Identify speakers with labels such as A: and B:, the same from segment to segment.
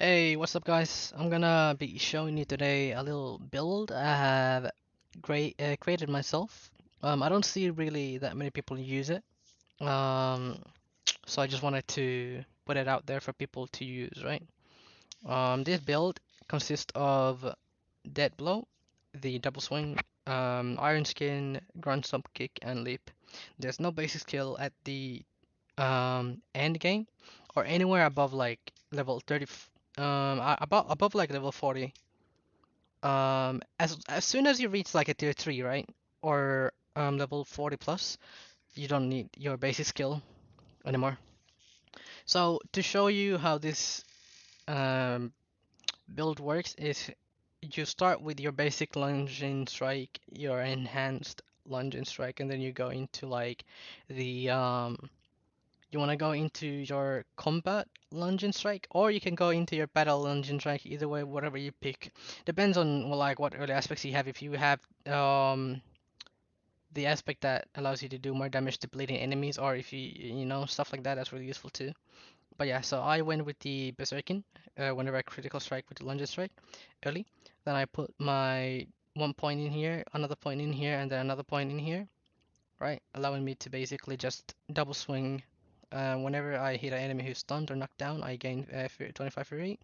A: Hey, what's up, guys? I'm gonna be showing you today a little build I have created myself. I don't see really that many people use it, um, so I just wanted to put it out there for people to use, right? This build consists of Dead Blow, the double swing, Iron Skin, Grunt Stomp Kick, and Leap. There's no basic skill at the end game or anywhere above like level 30 above like level 40. As soon as you reach like a tier 3, right? Or level 40 plus, you don't need your basic skill anymore. So to show you how this um build works is you start with your basic lunge and strike, your enhanced lunge and strike, and then you go into like the you want to go into your combat lunge and strike, or you can go into your battle lunge and strike. Either way, whatever you pick, depends on well, like what early aspects you have. If you have the aspect that allows you to do more damage to bleeding enemies, or if you know stuff like that, that's really useful too. But yeah, so I went with the Berserkin whenever I critical strike with the lunge and strike early. Then I put my 1 point in here, another point in here, and then another point in here, right? Allowing me to basically just double swing. Whenever I hit an enemy who's stunned or knocked down, I gain 25 fury.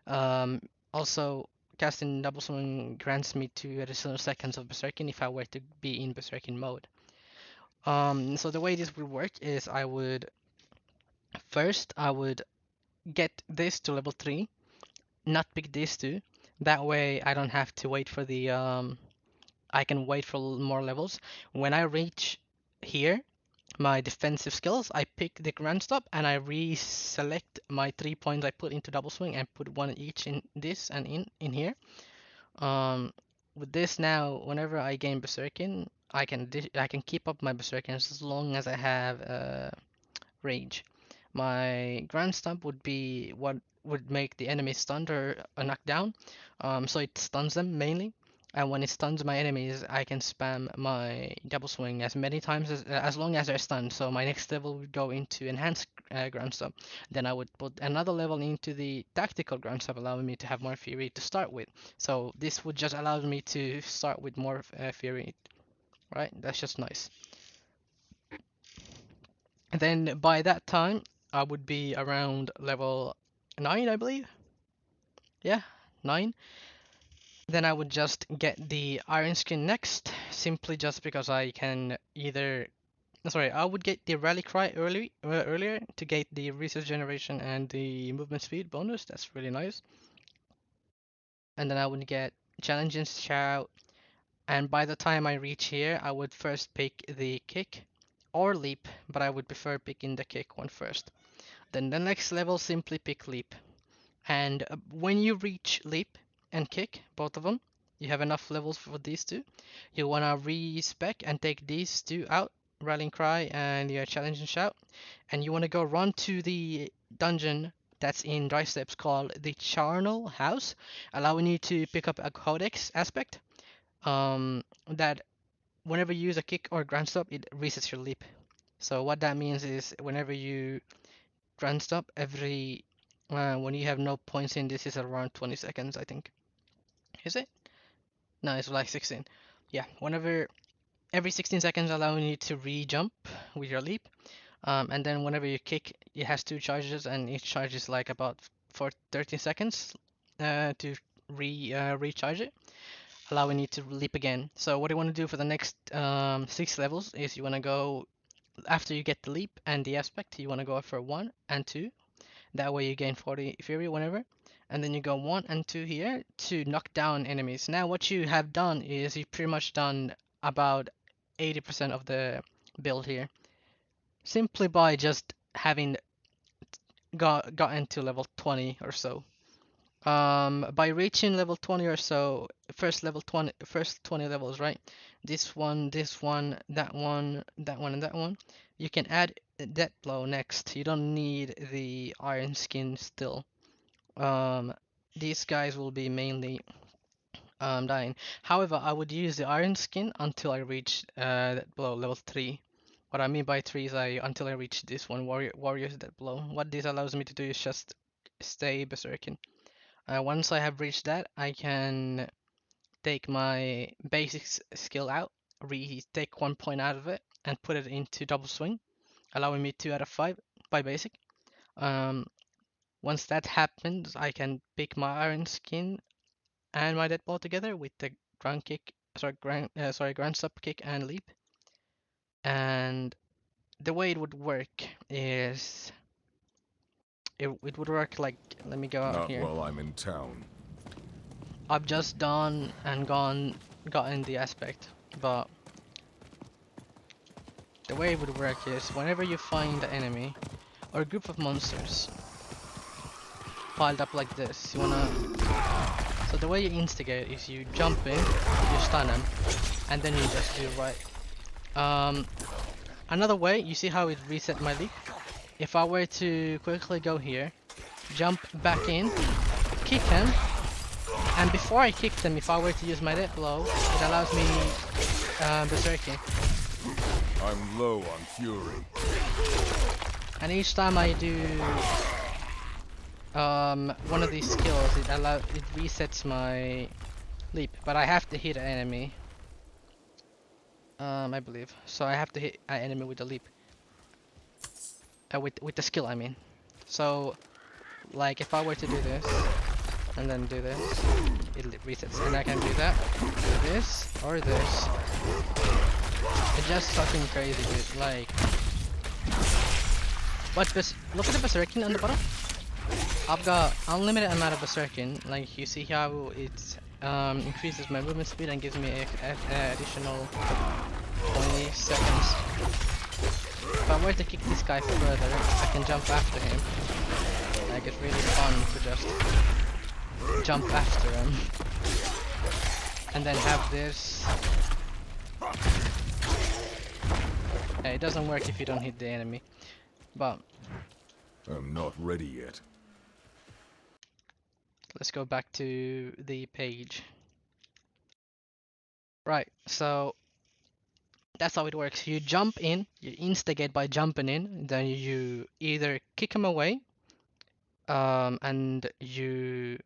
A: Um, Also, casting double swing grants me 2 additional seconds of Berserking if I were to be in Berserking mode. So the way this would work is I would get this to level 3, not pick these two. That way I don't have to wait for the I can wait for more levels. When I reach here, my defensive skills, I pick the grand stop and I reselect my 3 points I put into double swing and put one each in this and in here. Um, with this now, whenever I gain Berserkin, I can keep up my Berserkin as long as I have rage. My grand stomp would be what would make the enemy stunned or knocked down. So it stuns them mainly. And when it stuns my enemies, I can spam my double swing as many times as long as they're stunned. So my next level would go into enhanced grand stomp. Then I would put another level into the tactical grand stomp, allowing me to have more fury to start with. So this would just allow me to start with more fury, right? That's just nice. And then by that time, I would be around level 9, I believe. Yeah, 9. Then I would just get the Iron Skin next, simply just because I can either. Sorry, I would get the Rally Cry earlier to get the resource generation and the movement speed bonus. That's really nice. And then I would get Challenge and Shout. And by the time I reach here, I would first pick the kick or leap, but I would prefer picking the kick one first. Then the next level, simply pick leap. And when you reach leap and kick, both of them, you have enough levels for these two. You wanna respec and take these two out, Rallying Cry and your Challenge and Shout. And you wanna go run to the dungeon that's in Dry Steps called the Charnel House, allowing you to pick up a Codex aspect. That whenever you use a kick or grand stop, it resets your leap. So what that means is whenever you grand stop every when you have no points in this is around 20 seconds, I think. Is it? No, it's like 16. Yeah, whenever every 16 seconds allowing you to re-jump with your leap. And then whenever you kick, it has two charges and each charge is like about for 13 seconds to recharge it, allowing you to leap again. So what you want to do for the next 6 levels is you want to go after you get the leap and the aspect, you want to go for 1 and 2. That way you gain 40 fury whenever. And then you go 1 and 2 here to knock down enemies. Now what you have done is you've pretty much done about 80% of the build here. Simply by just having gotten to level 20 or so. By reaching level 20 or so, first 20 levels, right? This one, that one, that one, and that one. You can add Death Blow next. You don't need the Iron Skin still. Um, these guys will be mainly dying. However, I would use the Iron Skin until I reach Death Blow level 3. What I mean by 3 is until I reach this one, Warrior's Death Blow. What this allows me to do is just stay Berserking. Once I have reached that, I can take my skill out, take 1 point out of it, and put it into double swing, allowing me 2 out of 5 by basic. Um, Once that happens, I can pick my iron skin and my dead ball together with the ground kick, ground stop kick and leap. And the way it would work is it would work like, let me go out
B: Not
A: here.
B: while I'm in town.
A: I've just done and gotten the aspect, but the way it would work is whenever you find an enemy or a group of monsters piled up like this, you wanna. So the way you instigate is you jump in, you stun them, and then you just do right. Another way, you see how it reset my leap? If I were to quickly go here, jump back in, kick him, and before I kick them, if I were to use my death blow, it allows me Berserker.
B: I'm low on fury.
A: And each time I do one of these skills, it resets my leap, but I have to hit an enemy. I believe. So I have to hit an enemy with the leap. With the skill, I mean. So, like, if I were to do this, and then do this, it resets. And I can do that, do this, or this. It's just fucking crazy, dude. Like, look at the Berserking on the bottom. I've got unlimited amount of Berserking. Like, you see how it increases my movement speed and gives me an additional 20 seconds. If I were to kick this guy further, I can jump after him. Like, it's really fun to just jump after him. And then have this. Yeah, it doesn't work if you don't hit the enemy. But
B: I'm not ready yet.
A: let's go back to the page. Right, so that's how it works. You jump in, you instigate by jumping in, then you either kick him away, and you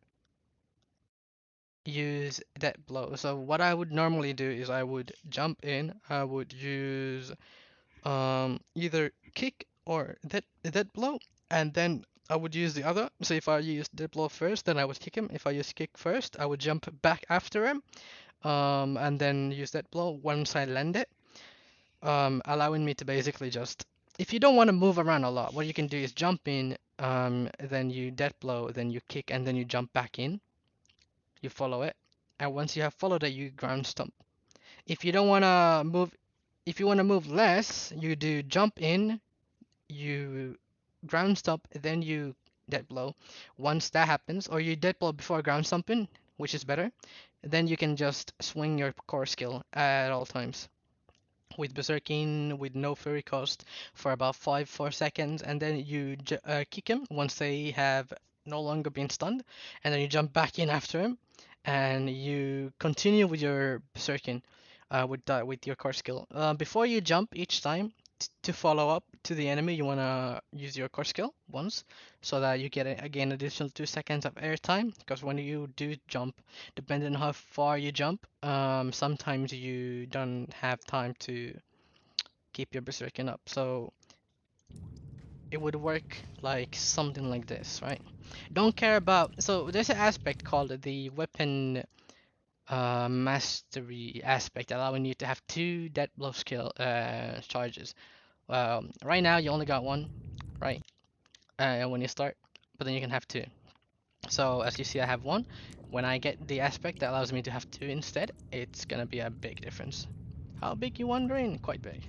A: use that blow. So what I would normally do is I would jump in, I would use either kick or that blow, and then I would use the other. So if I use that blow first, then I would kick him. If I use kick first, I would jump back after him, and then use that blow once I land it, allowing me to basically just. If you don't want to move around a lot, what you can do is jump in, then you death blow, then you kick, and then you jump back in. You follow it, and once you have followed it, you ground stomp. If you don't want to move, if you want to move less, you do jump in, you ground stomp, then you dead blow. Once that happens, or you dead blow before ground stomping, which is better, then you can just swing your core skill at all times with Berserking with no fairy cost for about 4 seconds, and then you kick him once they have no longer been stunned, and then you jump back in after him, and you continue with your Berserking with your core skill. Before you jump each time, to follow up to the enemy, you wanna use your core skill once, so that you get again additional 2 seconds of air time. Because when you do jump, depending on how far you jump, sometimes you don't have time to keep your berserking up. So it would work like something like this, right? Don't care about. So there's an aspect called the weapon mastery aspect, allowing you to have 2 death blow skill charges. Right now you only got 1, right? When you start, but then you can have 2. So as you see, I have 1. When I get the aspect that allows me to have 2 instead, it's gonna be a big difference. How big, you wondering? Quite big.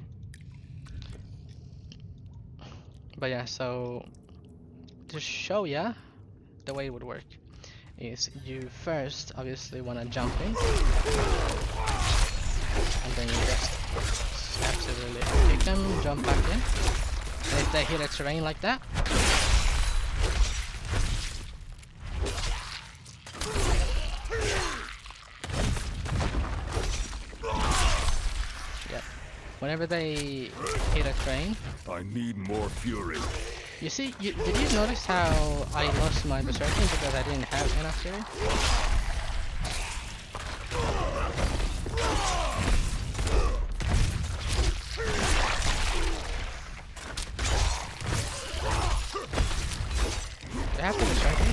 A: But yeah, so to show ya the way it would work is you first obviously wanna jump in, and then you just absolutely kick them, jump back in. And if they hit a terrain like that, yep. Whenever they hit a terrain,
B: I need more fury.
A: You see, did you notice how I lost my Berserker because I didn't have enough here? Do I have to Berserker?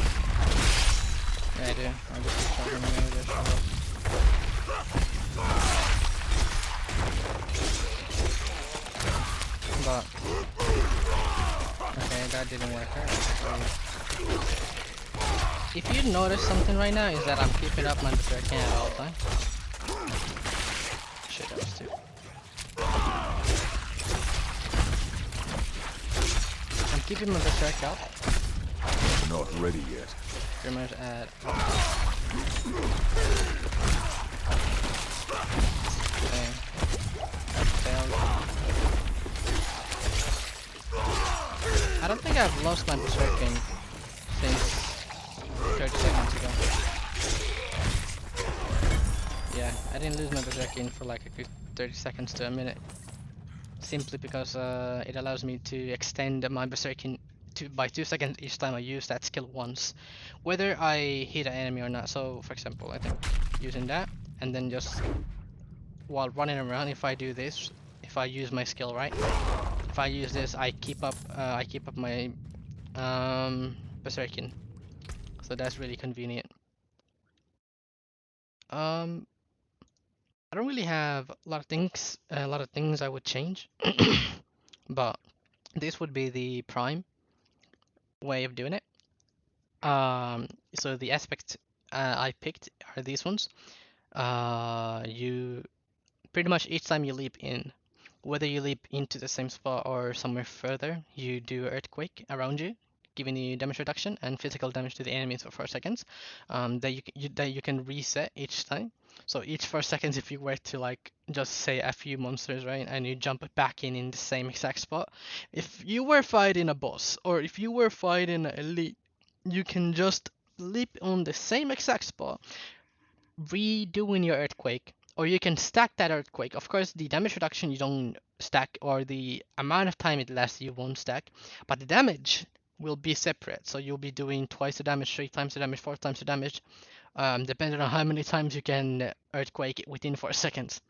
A: Yeah, I do. I'll just keep charging away this shot. But okay, that didn't work out. If you notice something right now is that I'm keeping up my Berserker at all time. Shit, that was two. I'm keeping my Berserker up.
B: Not ready yet.
A: Pretty much at okay. Failed. I don't think I've lost my Berserking since 30 seconds ago. Yeah, I didn't lose my Berserking for like a good 30 seconds to a minute. Simply because it allows me to extend my Berserking by 2 seconds each time I use that skill once. Whether I hit an enemy or not. So for example, I think using that and then just while running around, if I do this, if I use my skill right, if I use this, I keep up my Berserking. So that's really convenient. Um, I don't really have a lot of things I would change, but this would be the prime way of doing it. So the aspects I picked are these ones. You pretty much each time you leap in, whether you leap into the same spot or somewhere further, you do earthquake around you, giving you damage reduction and physical damage to the enemies for 4 seconds. That you can reset each time. So each 4 seconds, if you were to like just say a few monsters, right, and you jump back in the same exact spot, if you were fighting a boss or if you were fighting an elite, you can just leap on the same exact spot, redoing your earthquake, or you can stack that earthquake. Of course, the damage reduction you don't stack, or the amount of time it lasts you won't stack, but the damage will be separate. So you'll be doing twice the damage, 3 times the damage, 4 times the damage, depending on how many times you can earthquake it within 4 seconds,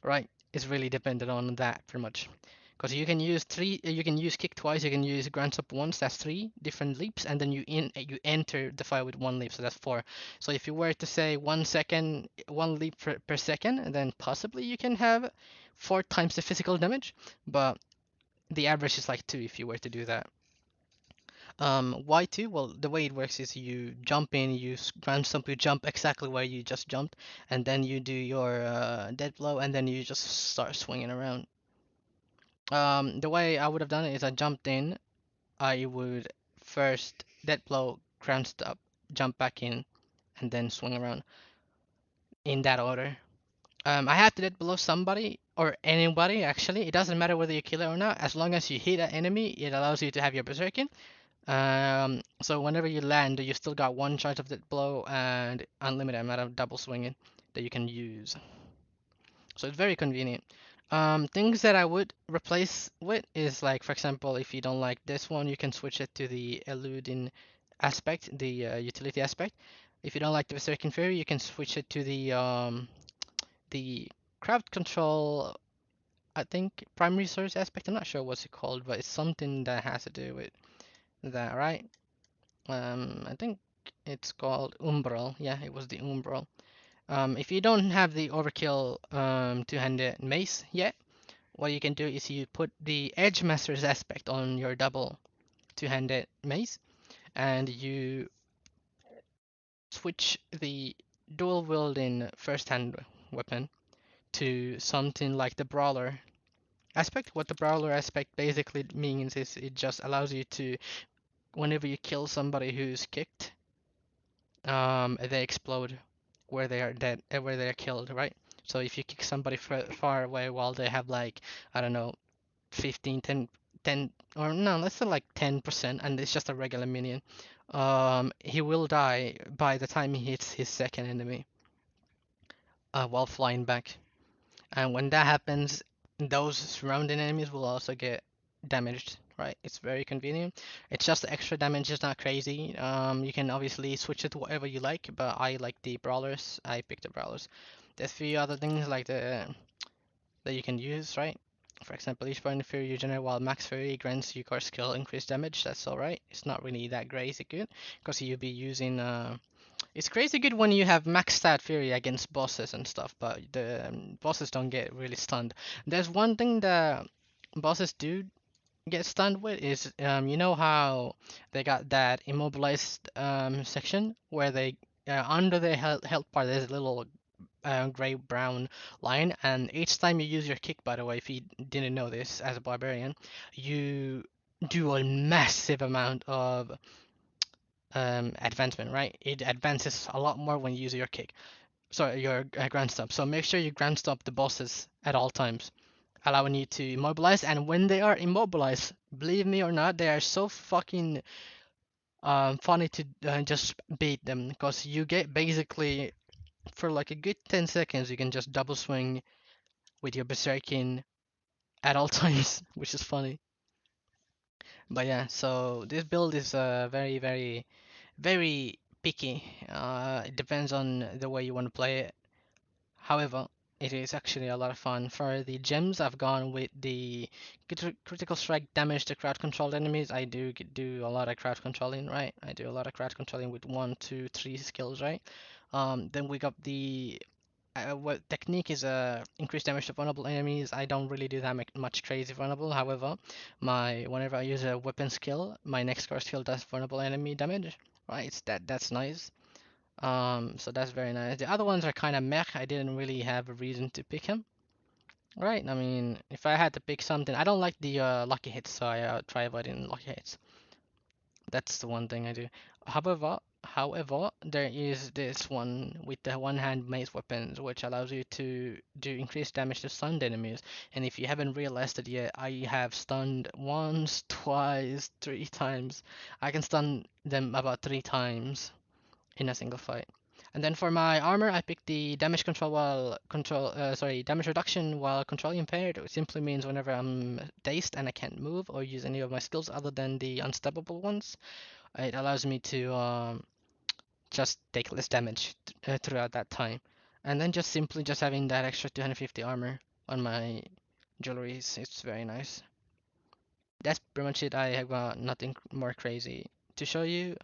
A: right? It's really dependent on that pretty much. Because you can use kick twice, you can use grants up once, that's 3 different leaps, and then you enter the fire with 1 leap, so that's 4. So if you were to say 1 second, 1 leap per second, then possibly you can have 4 times the physical damage, but the average is like 2 if you were to do that. Why 2? Well, the way it works is you jump in, you ground stomp, you jump exactly where you just jumped, and then you do your dead blow, and then you just start swinging around. The way I would have done it is I jumped in, I would first dead blow, ground stop, jump back in, and then swing around in that order. I had to dead blow somebody or anybody actually. It doesn't matter whether you kill it or not. As long as you hit an enemy, it allows you to have your berserking. So whenever you land, you still got 1 charge of dead blow and unlimited amount of double swinging that you can use. So it's very convenient. Things that I would replace with is like, for example, if you don't like this one, you can switch it to the eluding aspect, the utility aspect. If you don't like the Berserking Fury, you can switch it to the crowd control, I think, primary source aspect. I'm not sure what's it called, but it's something that has to do with that, right? I think it's called Umbral. Yeah, it was the Umbral. If you don't have the overkill two-handed mace yet, what you can do is you put the Edge Master's aspect on your double two-handed mace, and you switch the dual wielding first-hand weapon to something like the Brawler aspect. What the Brawler aspect basically means is it just allows you to, whenever you kill somebody who's kicked, they explode where they are dead, where they are killed, right? So if you kick somebody far away while they have like, I don't know, 15, 10, 10, or no, let's say like 10%, and it's just a regular minion, he will die by the time he hits his second enemy while flying back. And when that happens, those surrounding enemies will also get damaged right? It's very convenient. It's just the extra damage is not crazy. You can obviously switch it to whatever you like, but I like the brawlers. I picked the brawlers. There's a few other things like the that you can use, right? For example, each burn fury you generate while max fury grants you core skill increased damage. That's alright. It's not really that crazy good because you'll be using. It's crazy good when you have maxed out fury against bosses and stuff, but the bosses don't get really stunned. There's one thing that bosses do get stunned with is you know how they got that immobilized section where they under the health part there's a little gray brown line, and each time you use your kick, by the way, if you didn't know this as a barbarian, you do a massive amount of advancement, right? It advances a lot more when you use your kick. Sorry, your grand stop. So make sure you grand stop the bosses at all times, allowing you to immobilize. And when they are immobilized, believe me or not, they are so fucking funny to just beat them because you get basically for like a good 10 seconds you can just double swing with your berserking at all times, which is funny. But yeah, so this build is very picky. It depends on the way you want to play it. However, it is actually a lot of fun. For the gems, I've gone with the critical strike damage to crowd controlled enemies. I do a lot of crowd controlling, right? I do a lot of crowd controlling with one, two, three skills, right? Then we got the what technique is increased damage to vulnerable enemies. I don't really do that much crazy vulnerable. However, my whenever I use a weapon skill, my next core skill does vulnerable enemy damage. Right, that's nice. So that's very nice. The other ones are kind of meh. I didn't really have a reason to pick him. Right, I mean, if I had to pick something, I don't like the lucky hits, so I try avoiding lucky hits. That's the one thing I do. However, there is this one with the one-hand mace weapons, which allows you to do increased damage to stunned enemies. And if you haven't realized it yet, I have stunned once, twice, three times. I can stun them about three times in a single fight. And then for my armor, I picked the damage reduction while controlling impaired. It simply means whenever I'm dazed and I can't move or use any of my skills other than the unstoppable ones, it allows me to just take less damage throughout that time. And then just simply just having that extra 250 armor on my jewelry it's very nice. That's pretty much it. I have got nothing more crazy to show you.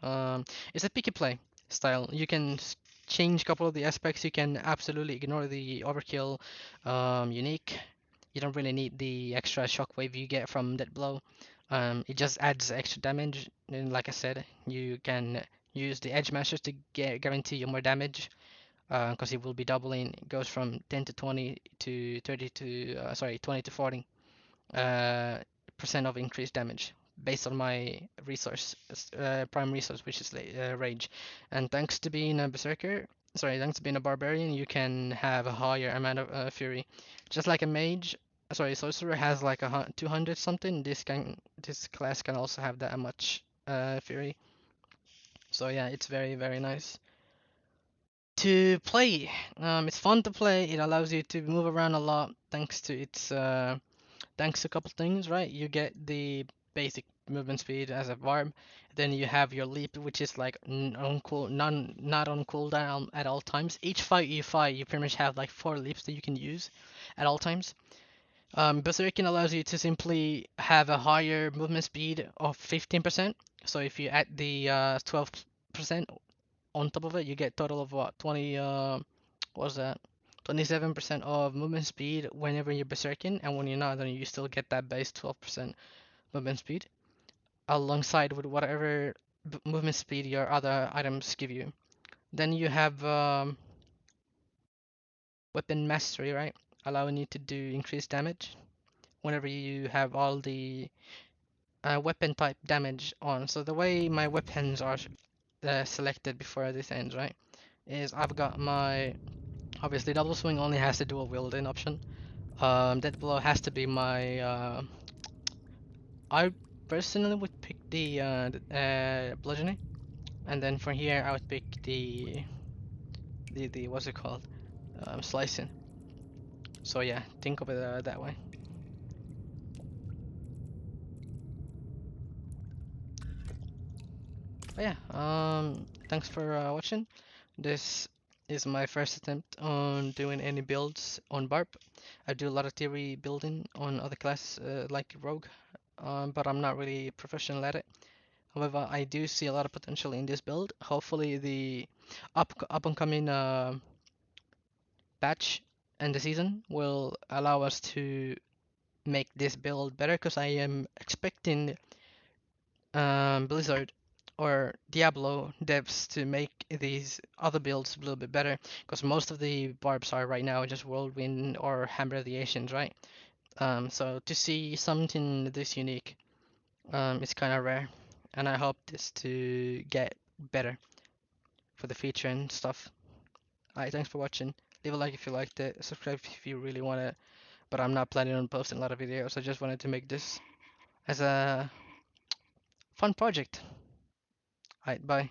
A: It's a picky play style. You can change a couple of the aspects. You can absolutely ignore the overkill unique. You don't really need the extra shockwave you get from that blow. It just adds extra damage. And like I said, you can use the edge masters to guarantee you more damage because it will be doubling. It goes from 10 to 20 to 30 to 20 to 40 uh, percent of increased damage based on my resource, prime resource, which is rage. And thanks to being a berserker, thanks to being a barbarian, you can have a higher amount of fury. Just like a mage, sorcerer has like 200 something. This class can also have that much fury. So yeah, it's very nice to play. It's fun to play. It allows you to move around a lot thanks to its thanks to a couple things, right? You get the basic movement speed as a barb, then you have your leap, which is like not on cooldown at all times. Each fight you fight, you pretty much have like four leaps that you can use at all times. Berserking allows you to simply have a higher movement speed of 15%. So if you add the 12% on top of it, you get total of what 20 what's that? 27% of movement speed whenever you're berserking, and when you're not, then you still get that base 12% movement speed alongside with whatever movement speed your other items give you. Then you have weapon mastery, right? Allowing you to do increased damage whenever you have all the weapon type damage on. So the way my weapons are selected before this ends, right, is I've got my obviously double swing only has the dual wielding option. Death blow has to be my. I personally would pick the bludgeoning, and then from here I would pick the what's it called, slicing. So yeah, think of it that way. But yeah, thanks for watching. This is my first attempt on doing any builds on Barb. I do a lot of theory building on other classes like Rogue, but I'm not really professional at it. However, I do see a lot of potential in this build. Hopefully, the up and coming patch and the season will allow us to make this build better because I am expecting Blizzard or Diablo devs to make these other builds a little bit better because most of the barbs are right now just Whirlwind or Hammer of the Ancients, right? So to see something this unique is kind of rare, and I hope this to get better for the future and stuff. Alright, thanks for watching. Leave a like if you liked it, subscribe if you really want it, but I'm not planning on posting a lot of videos. I just wanted to make this as a fun project. Alright, bye.